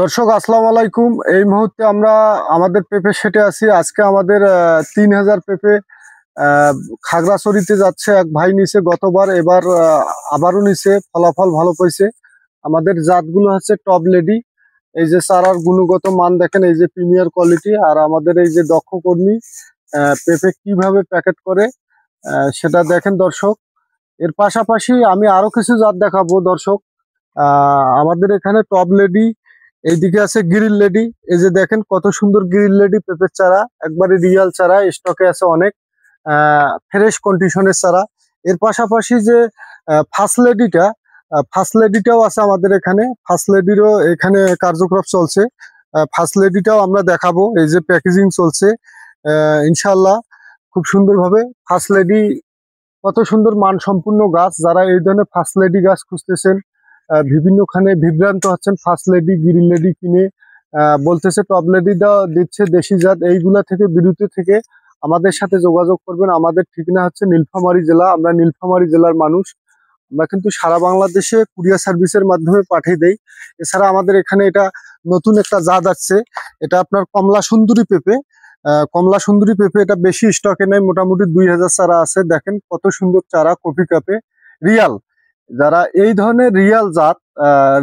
দর্শক আসসালামু আলাইকুম। এই মুহূর্তে আমরা আমাদের পেঁপে সেটে আছি। আজকে আমাদের 3000 পেঁপে আহ, খাগড়াছড়িতে যাচ্ছে। এক ভাই নিছে গতবার, এবার আবারও নিছে, ফলাফল ভালো পাইছে। আমাদের জাতগুলো হচ্ছে টপ লেডি। এই যে চারার গুণগত মান দেখেন, এই যে প্রিমিয়ার কোয়ালিটি। আর আমাদের এই যে দক্ষ কর্মী পেঁপে কিভাবে প্যাকেট করে সেটা দেখেন দর্শক। এর পাশাপাশি আমি আরো কিছু জাত দেখাবো দর্শক। আমাদের এখানে টপ লেডি, এইদিকে আছে গ্রিল লেডি। এই যে দেখেন কত সুন্দর গ্রিল লেডি পেঁপের চারা, একবারে রিয়াল চারা, স্টকে আছে অনেক ফ্রেশ কন্ডিশনের চারা। এর পাশাপাশি যে ফার্স্ট লেডিটা, ফার্স্ট লেডিটাও আছে আমাদের এখানে। ফার্স্ট লেডিরও এখানে কার্যক্রম চলছে। ফার্স্ট লেডিটাও আমরা দেখাবো। এই যে প্যাকেজিং চলছে ইনশাল্লাহ খুব সুন্দরভাবে। ফার্স্ট লেডি কত সুন্দর মানসম্পন্ন গাছ। যারা এই ধরনের ফার্স্ট লেডি গাছ খুঁজতেছেন, বিভিন্নখানে বিভ্রান্ত হচ্ছেন, ফার্স্ট লেডি গ্রিন লেডি কিনে বলতেছে টপ লেডি দিচ্ছে দেশি জাত। এইগুলা থেকে বিরত থেকে আমাদের সাথে যোগাযোগ করবেন। আমাদের ঠিকানা হচ্ছে নীলফামারী জেলা। আমরা নীলফামারী জেলার মানুষ। আমরা কিন্তু সারা বাংলাদেশে কুরিয়ার সার্ভিসের মাধ্যমে পাঠিয়ে দেই। এছাড়া আমাদের এখানে এটা নতুন একটা জাত আছে, এটা আপনার কমলা সুন্দরী পেঁপে। কমলা সুন্দরী পেঁপে এটা বেশি স্টকে নেই, মোটামুটি 2000 চারা আছে। দেখেন কত সুন্দর চারা, কপি কাপে রিয়াল। যারা এই ধরনের রিয়াল জাত,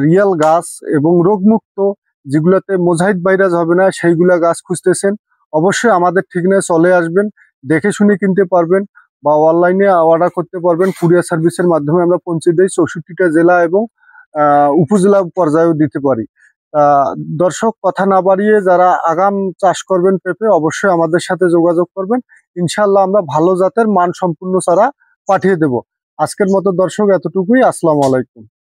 রিয়াল গাছ এবং রোগমুক্ত, যেগুলোতে মোজাইট ভাইরাস হবে না, সেইগুলা গাছ খুঁজতেছেন, অবশ্যই আমাদের ঠিকানায় চলে আসবেন। দেখে শুনে কিনতে পারবেন বা অনলাইনে অর্ডার করতে পারবেন। কুরিয়ার সার্ভিসের মাধ্যমে আমরা পৌঁছে দিই 64টা জেলা এবং উপজেলা পর্যায়েও দিতে পারি। আহ, দর্শক কথা না বাড়িয়ে যারা আগাম চাষ করবেন পেঁপে, অবশ্যই আমাদের সাথে যোগাযোগ করবেন। ইনশাল্লাহ আমরা ভালো জাতের মান সম্পূর্ণ চারা পাঠিয়ে দেব। আজকের মতো দর্শক এতটুকুই। আসসালামু আলাইকুম।